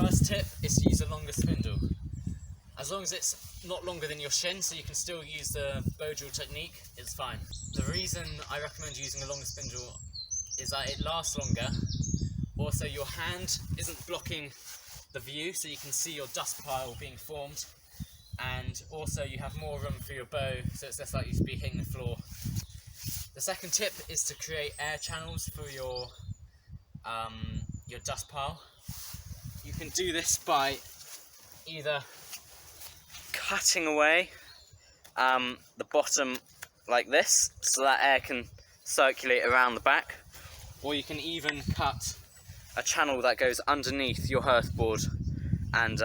first tip is to use a longer spindle. As long as it's not longer than your shin, so you can still use the Bowdrill technique, it's fine. The reason I recommend using a longer spindle is that it lasts longer. Also, your hand isn't blocking the view, so you can see your dust pile being formed. And also you have more room for your bow, so it's less likely to be hitting the floor. The second tip is to create air channels for your dust pile. You can do this by either cutting away the bottom like this, so that air can circulate around the back, or you can even cut a channel that goes underneath your hearth board and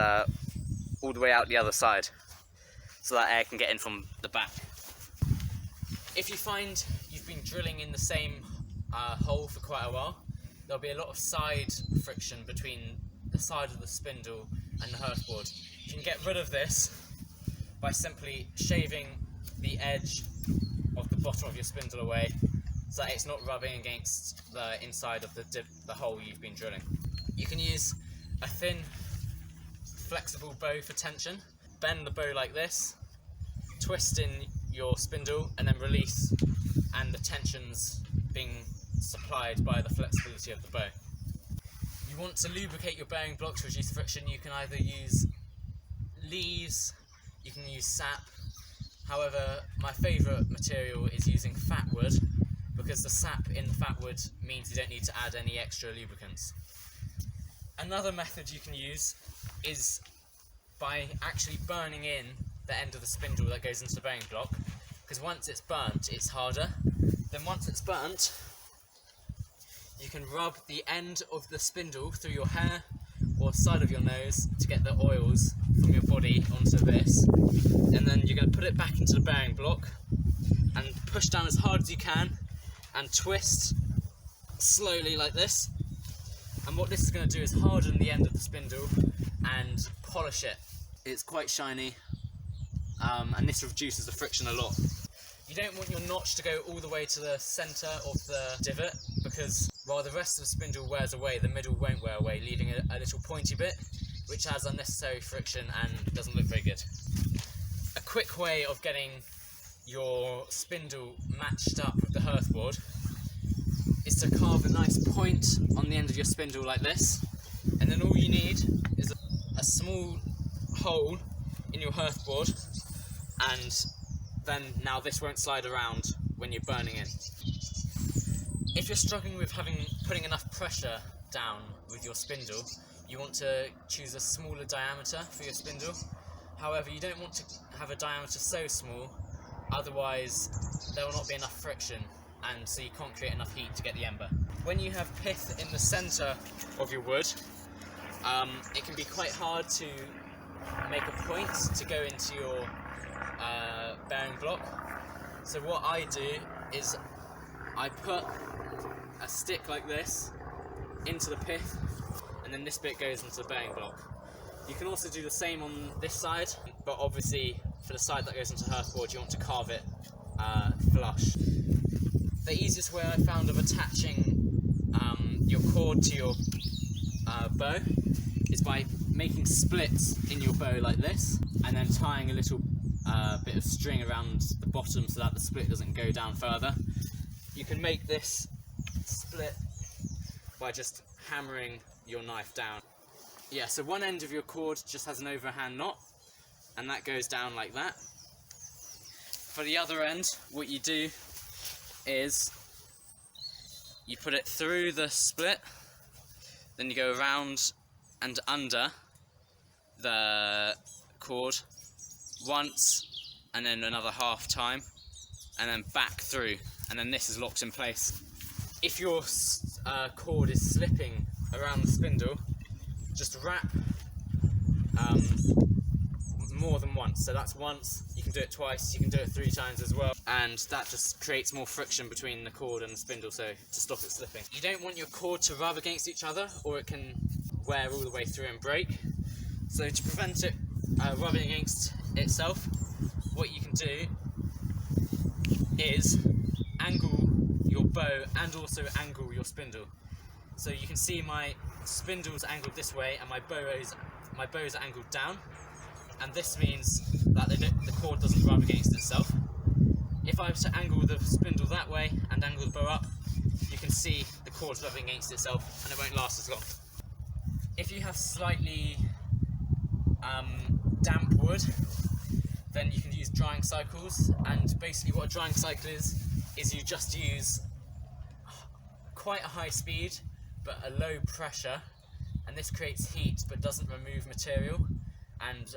all the way out the other side, so that air can get in from the back. If you find you've been drilling in the same hole for quite a while, there'll be a lot of side friction between the side of the spindle and the hearth board. You can get rid of this by simply shaving the edge of the bottom of your spindle away, so that it's not rubbing against the inside of the hole you've been drilling. You can use a thin, flexible bow for tension. Bend the bow like this, twist in your spindle, and then release, and the tension's being supplied by the flexibility of the bow. You want to lubricate your bearing block to reduce friction. You can either use leaves, you can use sap. However, my favourite material is using fat wood, because the sap in the fat wood means you don't need to add any extra lubricants. Another method you can use is by actually burning in the end of the spindle that goes into the bearing block, because once it's burnt, it's harder. Then once it's burnt, you can rub the end of the spindle through your hair or side of your nose to get the oils from your body onto this, and then you're going to put it back into the bearing block and push down as hard as you can and twist slowly like this. And what this is going to do is harden the end of the spindle and polish it. It's quite shiny, and this reduces the friction a lot. You don't want your notch to go all the way to the centre of the divot, because while the rest of the spindle wears away, the middle won't wear away, leaving a little pointy bit, which has unnecessary friction and doesn't look very good. A quick way of getting your spindle matched up with the hearth board is to carve a nice point on the end of your spindle like this, and then all you need is a small hole in your hearth board, and then now this won't slide around when you're burning in. If you're struggling with putting enough pressure down with your spindle, you want to choose a smaller diameter for your spindle. However, you don't want to have a diameter so small, otherwise there will not be enough friction, and so you can't create enough heat to get the ember. When you have pith in the centre of your wood, it can be quite hard to make a point to go into your bearing block. So what I do is I put a stick like this into the pith, and then this bit goes into the bearing block. You can also do the same on this side, but obviously for the side that goes into hearth board you want to carve it flush. The easiest way I found of attaching your cord to your bow is by making splits in your bow like this, and then tying a little bit of string around the bottom so that the split doesn't go down further. You can make this split by just hammering your knife down. Yeah, so one end of your cord just has an overhand knot, and that goes down like that. For the other end, what you do is you put it through the split, then you go around and under the cord once, and then another half time, and then back through, and then this is locked in place. If your cord is slipping around the spindle, just wrap more than once. So that's once, you can do it twice, you can do it 3 times as well, and that just creates more friction between the cord and the spindle, so to stop it slipping. You don't want your cord to rub against each other, or it can wear all the way through and break. So to prevent it rubbing against itself, what you can do is angle your bow and also angle your spindle. So you can see my spindle's angled this way and my bows are angled down, and this means that the cord doesn't rub against itself. If I was to angle the spindle that way and angle the bow up, you can see the cord's rubbing against itself and it won't last as long. If you have slightly damp wood, then you can use drying cycles, and basically what a drying cycle is you just use quite a high speed but a low pressure, and this creates heat but doesn't remove material, and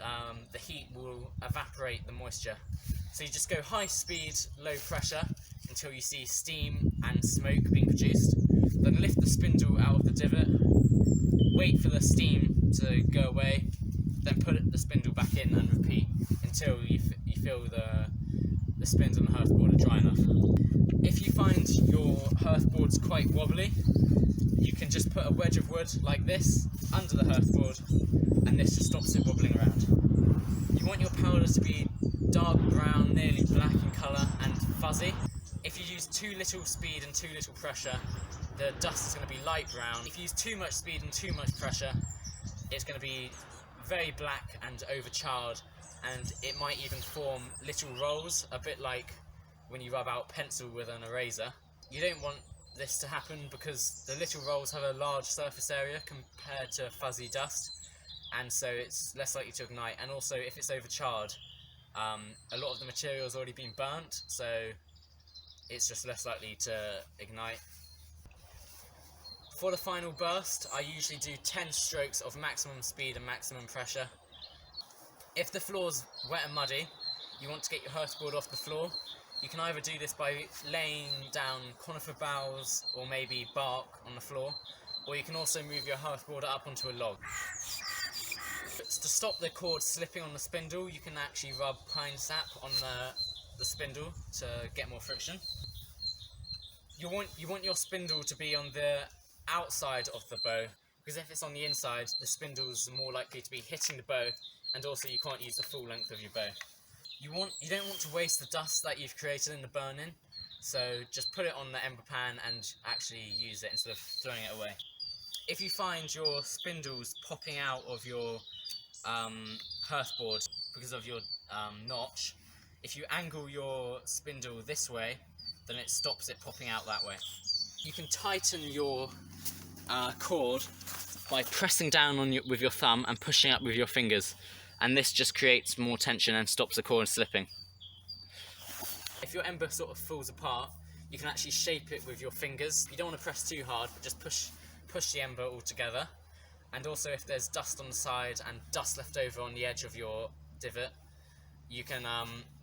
the heat will evaporate the moisture. So you just go high speed, low pressure until you see steam and smoke being produced, then lift the spindle out of the divot, wait for the steam to go away, then put the spindle back in and repeat until you feel the spindle and the hearth board are dry enough. If you find your hearth board's quite wobbly, you can just put a wedge of wood like this under the hearth board, and this just stops it wobbling around. You want your powder to be dark brown, nearly black in colour and fuzzy. If you use too little speed and too little pressure, the dust is going to be light brown. If you use too much speed and too much pressure, it's going to be very black and overcharred, and it might even form little rolls, a bit like when you rub out pencil with an eraser. You don't want this to happen because the little rolls have a large surface area compared to fuzzy dust, and so it's less likely to ignite. And also, if it's overcharred, a lot of the material has already been burnt, so it's just less likely to ignite. For the final burst, I usually do 10 strokes of maximum speed and maximum pressure. If the floor's wet and muddy, you want to get your hearth board off the floor. You can either do this by laying down conifer boughs or maybe bark on the floor, or you can also move your hearth board up onto a log. To stop the cord slipping on the spindle, you can actually rub pine sap on the spindle to get more friction. You want your spindle to be on the outside of the bow, because if it's on the inside, the spindle's more likely to be hitting the bow, and also you can't use the full length of your bow. You don't want to waste the dust that you've created in the burning, so just put it on the ember pan and actually use it instead of throwing it away. If you find your spindles popping out of your hearth board because of your notch, if you angle your spindle this way, then it stops it popping out that way. You can tighten your cord by pressing down with your thumb and pushing up with your fingers, and this just creates more tension and stops the cord slipping. If your ember sort of falls apart, you can actually shape it with your fingers. You don't want to press too hard, but just push the ember all together. And also, if there's dust on the side and dust left over on the edge of your divot, you can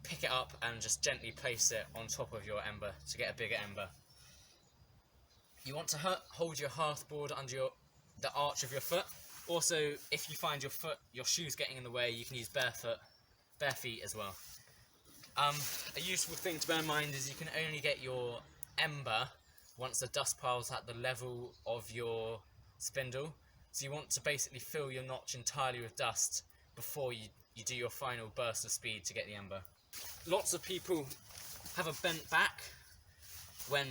pick it up and just gently place it on top of your ember to get a bigger ember. You want to hold your hearth board under the arch of your foot. Also, if you find your shoes getting in the way, you can use bare feet as well. A useful thing to bear in mind is you can only get your ember once the dust pile's at the level of your spindle. So you want to basically fill your notch entirely with dust before you do your final burst of speed to get the ember. Lots of people have a bent back when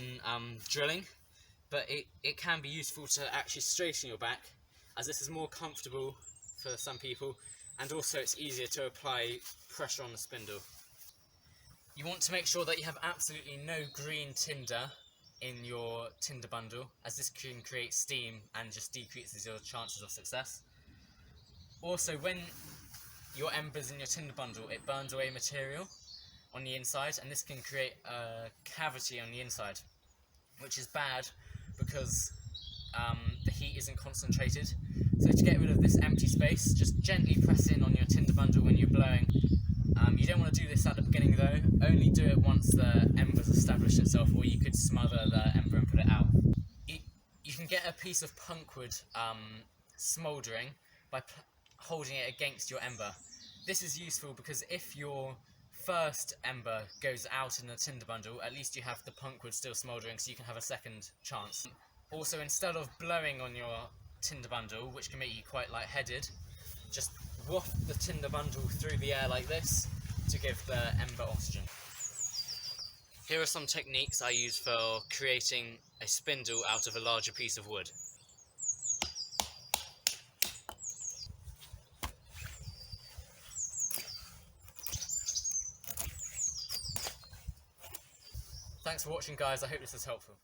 drilling, but it can be useful to actually straighten your back, as this is more comfortable for some people, and also it's easier to apply pressure on the spindle. You want to make sure that you have absolutely no green tinder in your tinder bundle, as this can create steam and just decreases your chances of success. Also, when your ember's in your tinder bundle, it burns away material on the inside, and this can create a cavity on the inside, which is bad because the heat isn't concentrated. So to get rid of this empty space, just gently press in on your tinder bundle when you're blowing. You don't want to do this at the beginning though, only do it once the ember's established itself, or you could smother the ember and put it out. You can get a piece of punkwood smouldering by holding it against your ember. This is useful because if your first ember goes out in the tinder bundle, at least you have the punkwood still smouldering, so you can have a second chance. Also, instead of blowing on your tinder bundle, which can make you quite lightheaded, just waft the tinder bundle through the air like this to give the ember oxygen. Here are some techniques I use for creating a spindle out of a larger piece of wood. Thanks for watching, guys. I hope this is helpful.